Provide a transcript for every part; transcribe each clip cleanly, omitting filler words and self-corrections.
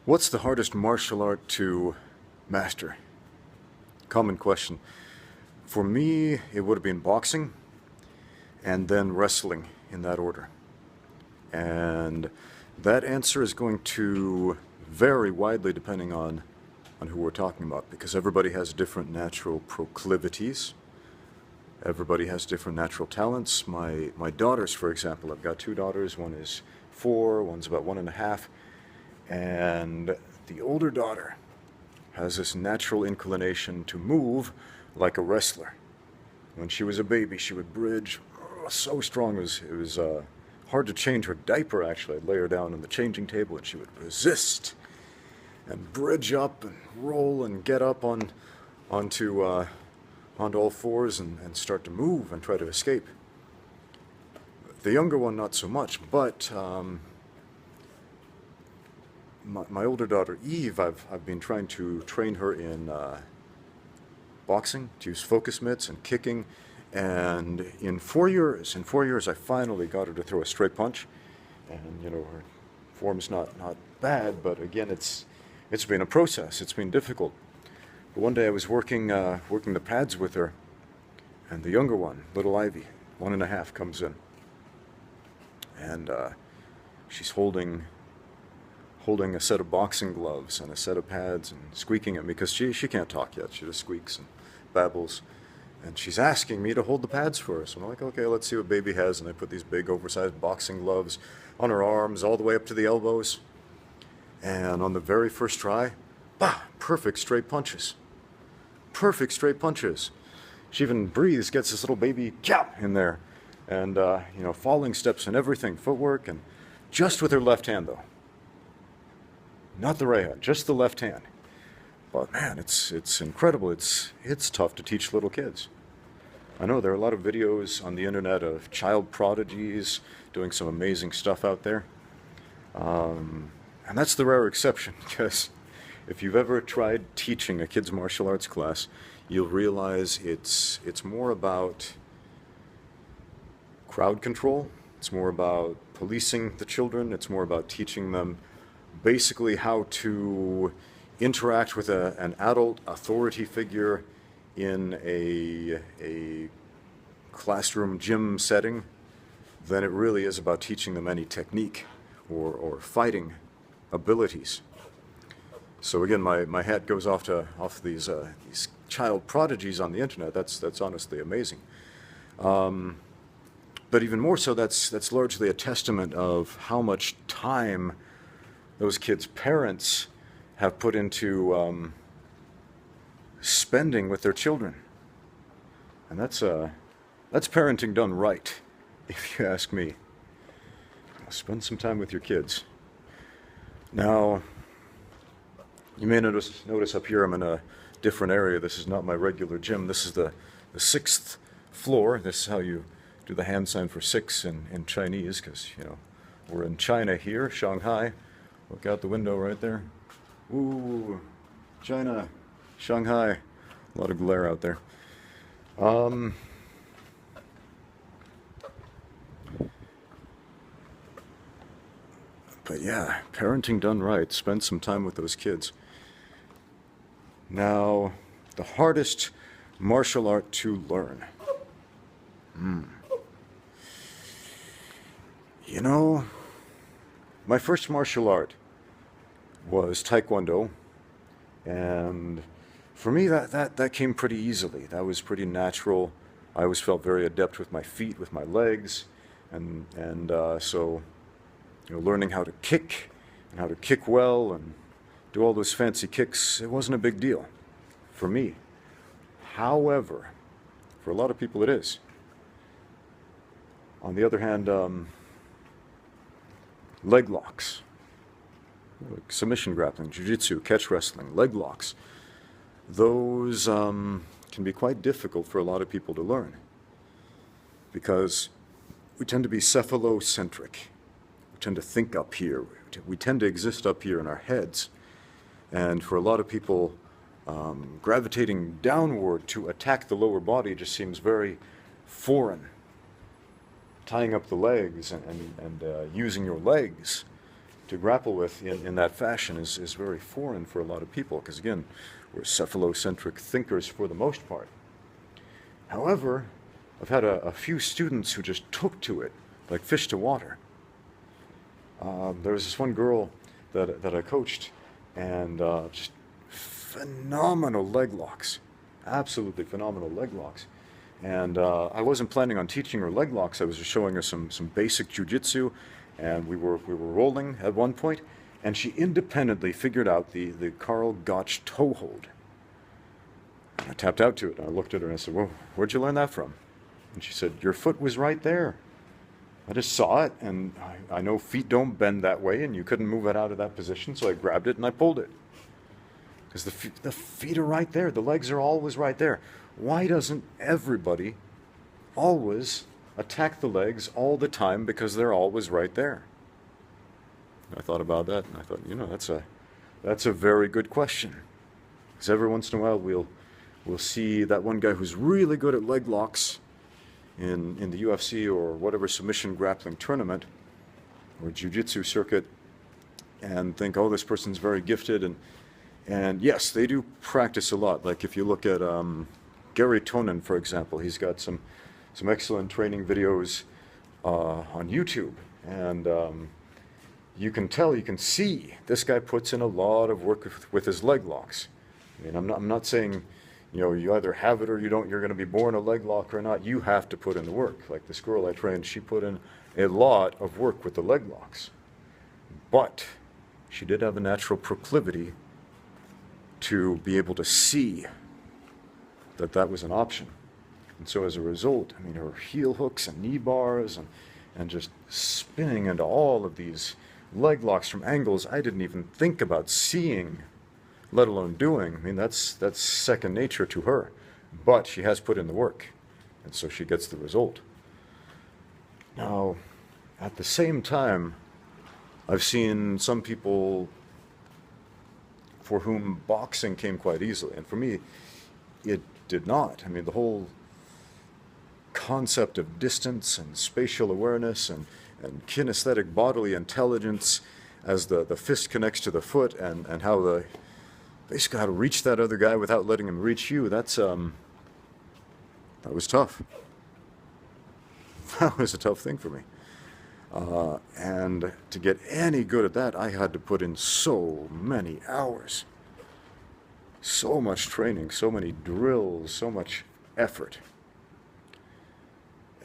What's the hardest martial art to master? Common question. For me, it would have been boxing and then wrestling in that order. And that answer is going to vary widely depending on who we're talking about, because everybody has different natural proclivities. Everybody has different natural talents. My daughters, for example, I've got two daughters. One is 4, one's about 1.5. And the older daughter has this natural inclination to move like a wrestler. When she was a baby, she would bridge so strong. It was hard to change her diaper, actually. I'd lay her down on the changing table and she would resist and bridge up and roll and get up onto all fours and start to move and try to escape. The younger one, not so much, but my older daughter, Eve, I've been trying to train her in boxing, to use focus mitts and kicking. And in 4 years, I finally got her to throw a straight punch. And, her form's not bad, but again, it's been a process. It's been difficult. But one day I was working the pads with her, and the younger one, little Ivy, 1.5, comes in. And she's holding a set of boxing gloves and a set of pads and squeaking at me because she can't talk yet. She just squeaks and babbles. And she's asking me to hold the pads for her. So I'm like, okay, let's see what baby has. And I put these big oversized boxing gloves on her arms all the way up to the elbows. And on the very first try, perfect straight punches. Perfect straight punches. She even breathes, gets this little baby jab in there. And, falling steps and everything, footwork, and just with her left hand, though. Not the right hand, just the left hand. But man, it's incredible. It's tough to teach little kids. I know there are a lot of videos on the internet of child prodigies doing some amazing stuff out there. And that's the rare exception, because if you've ever tried teaching a kid's martial arts class, you'll realize it's more about crowd control. It's more about policing the children. It's more about teaching them basically how to interact with an adult authority figure in a classroom gym setting than it really is about teaching them any technique or fighting abilities. So again, my hat goes off to these child prodigies on the internet. That's honestly amazing. But even more so, that's largely a testament of how much time those kids' parents have put into spending with their children. And that's parenting done right, if you ask me. Spend some time with your kids. Now, you may notice up here I'm in a different area. This is not my regular gym. This is the 6th floor. This is how you do the hand sign for 6 in Chinese, because, we're in China here, Shanghai. Look out the window right there. Ooh, China, Shanghai. A lot of glare out there. But yeah, parenting done right. Spend some time with those kids. Now, the hardest martial art to learn. My first martial art was Taekwondo, and for me that came pretty easily. That was pretty natural. I always felt very adept with my feet, with my legs, and so learning how to kick and how to kick well and do all those fancy kicks, it wasn't a big deal for me. However, for a lot of people it is. On the other hand, leg locks, submission grappling, jiu-jitsu, catch wrestling, leg locks, those can be quite difficult for a lot of people to learn because we tend to be cephalocentric. We tend to think up here. We tend to exist up here in our heads. And for a lot of people, gravitating downward to attack the lower body just seems very foreign. Tying up the legs and using your legs to grapple with in that fashion is very foreign for a lot of people, because again, we're cephalocentric thinkers for the most part. However, I've had a few students who just took to it like fish to water. There was this one girl that I coached, and just phenomenal leg locks, absolutely phenomenal leg locks. And I wasn't planning on teaching her leg locks. I was just showing her some basic jujitsu, and we were rolling at one point, and she independently figured out the Karl Gotch toe hold. And I tapped out to it, and I looked at her and I said, "Well, where'd you learn that from?" And she said, "Your foot was right there. I just saw it, and I know feet don't bend that way, and you couldn't move it out of that position, so I grabbed it and I pulled it." Because the feet are right there. The legs are always right there. Why doesn't everybody always attack the legs all the time because they're always right there? I thought about that, and I thought, that's a very good question. Because every once in a while we'll see that one guy who's really good at leg locks in the UFC or whatever submission grappling tournament or jiu-jitsu circuit, and think, oh, this person's very gifted, and yes, they do practice a lot. Like if you look at Gary Tonin, for example, he's got some excellent training videos on YouTube, and you can see this guy puts in a lot of work with his leg locks. I mean, I'm not saying, you either have it or you don't, you're going to be born a leg lock or not. You have to put in the work. Like this girl I trained, she put in a lot of work with the leg locks. But she did have a natural proclivity to be able to see that was an option. And so as a result, I mean, her heel hooks and knee bars and just spinning into all of these leg locks from angles I didn't even think about seeing, let alone doing. I mean, that's second nature to her. But she has put in the work, and so she gets the result. Now, at the same time, I've seen some people for whom boxing came quite easily, and for me, it did not. I mean, the whole concept of distance and spatial awareness and kinesthetic bodily intelligence as the fist connects to the foot, and how basically how to reach that other guy without letting him reach you, that was tough. That was a tough thing for me. And to get any good at that, I had to put in so many hours. So much training, so many drills, so much effort.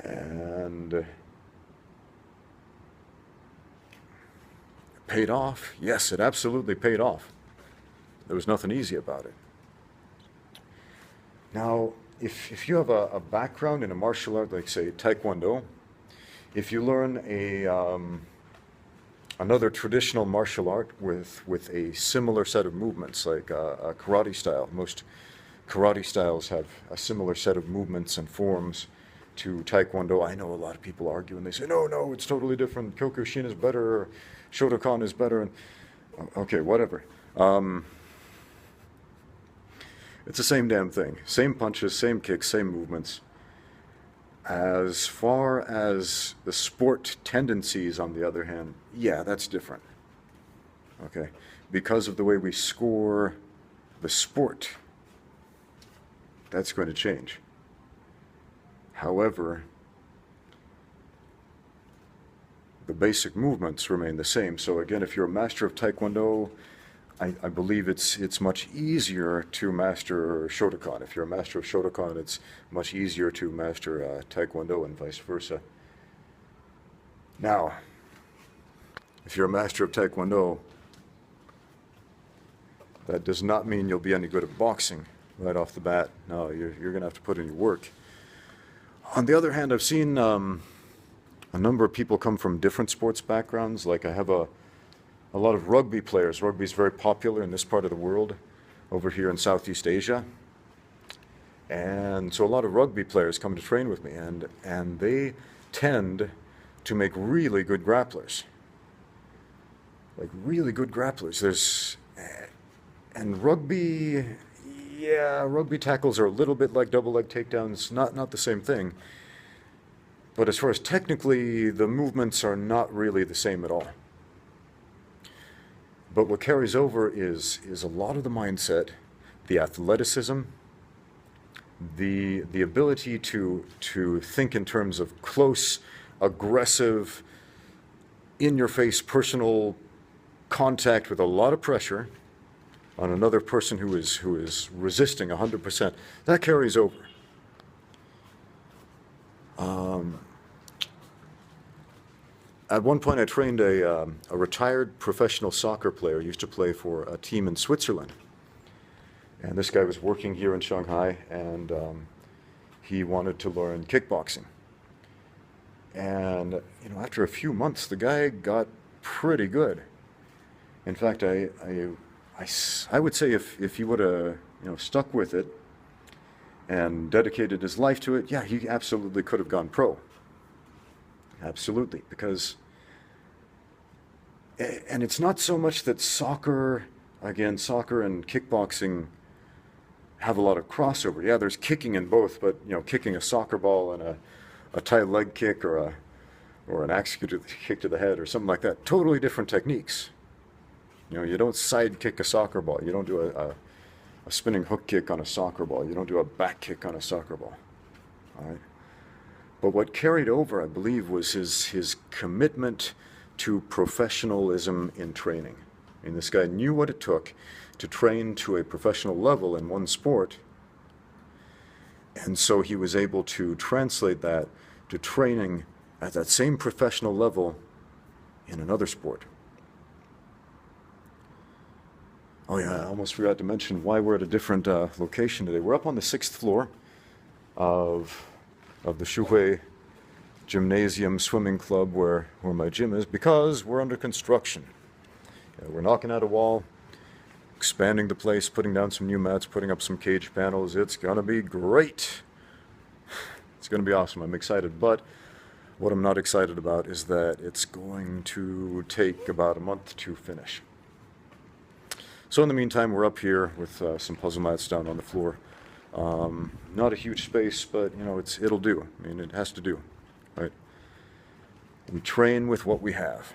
And it paid off. Yes, it absolutely paid off. There was nothing easy about it. Now, if you have a background in a martial art, like say Taekwondo, if you learn another traditional martial art with a similar set of movements, like a karate style, most karate styles have a similar set of movements and forms to Taekwondo. I know a lot of people argue and they say, no, it's totally different. Kyokushin is better, or Shotokan is better. And okay, whatever. It's the same damn thing. Same punches, same kicks, same movements. As far as the sport tendencies, on the other hand, yeah, that's different. Okay? Because of the way we score the sport, that's going to change. However, the basic movements remain the same. So again, if you're a master of Taekwondo, I believe it's much easier to master Shotokan. If you're a master of Shotokan, it's much easier to master Taekwondo, and vice versa. Now, if you're a master of Taekwondo, that does not mean you'll be any good at boxing right off the bat. No, you're going to have to put in your work. On the other hand, I've seen a number of people come from different sports backgrounds. Like I have a lot of rugby players. Rugby is very popular in this part of the world, over here in Southeast Asia. And so a lot of rugby players come to train with me, and they tend to make really good grapplers. Like really good grapplers. And rugby, yeah, rugby tackles are a little bit like double leg takedowns, not the same thing. But as far as technically, the movements are not really the same at all. But what carries over is a lot of the mindset, the athleticism, the ability to think in terms of close, aggressive, in-your-face personal contact with a lot of pressure on another person who is resisting 100%. That carries over. At one point, I trained a retired professional soccer player. He used to play for a team in Switzerland. And this guy was working here in Shanghai, and he wanted to learn kickboxing. And after a few months, the guy got pretty good. In fact, I would say if he would have stuck with it and dedicated his life to it, yeah, he absolutely could have gone pro. Absolutely, because, and it's not so much that soccer and kickboxing have a lot of crossover. Yeah, there's kicking in both, but kicking a soccer ball and a tight leg kick or an axe kick to the head or something like that, totally different techniques. You don't side kick a soccer ball. You don't do a spinning hook kick on a soccer ball. You don't do a back kick on a soccer ball. All right. But what carried over, I believe, was his commitment to professionalism in training. I mean, this guy knew what it took to train to a professional level in one sport, and so he was able to translate that to training at that same professional level in another sport. Oh yeah, I almost forgot to mention why we're at a different location today. We're up on the 6th floor of the Shuhui Gymnasium Swimming Club where my gym is, because we're under construction. We're knocking out a wall, expanding the place, putting down some new mats, putting up some cage panels. It's gonna be great. It's gonna be awesome. I'm excited, but what I'm not excited about is that it's going to take about a month to finish. So in the meantime, we're up here with some puzzle mats down on the floor. Not a huge space, but it'll do. I mean, it has to do, right? We train with what we have.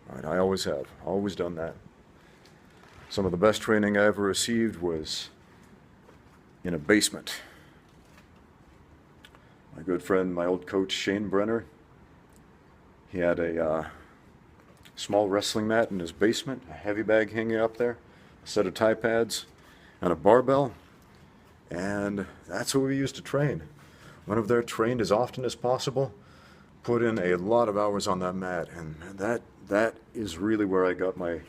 Right, I always have, always done that. Some of the best training I ever received was in a basement. My good friend, my old coach, Shane Brenner, he had a small wrestling mat in his basement, a heavy bag hanging up there, a set of tie pads, and a barbell. And that's what we used to train. Went over there, trained as often as possible, put in a lot of hours on that mat, and that is really where I got my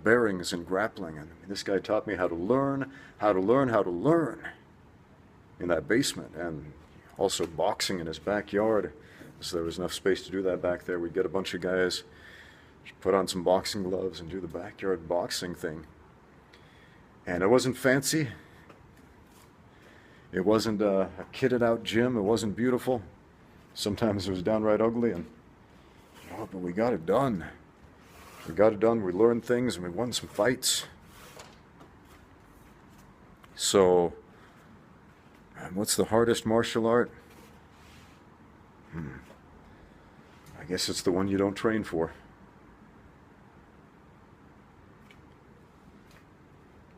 bearings in grappling. And this guy taught me how to learn in that basement, and also boxing in his backyard. So there was enough space to do that back there. We'd get a bunch of guys, put on some boxing gloves and do the backyard boxing thing. And it wasn't fancy. It wasn't a kitted out gym. It wasn't beautiful. Sometimes it was downright ugly, but we got it done. We got it done. We learned things and we won some fights. So, what's the hardest martial art? I guess it's the one you don't train for.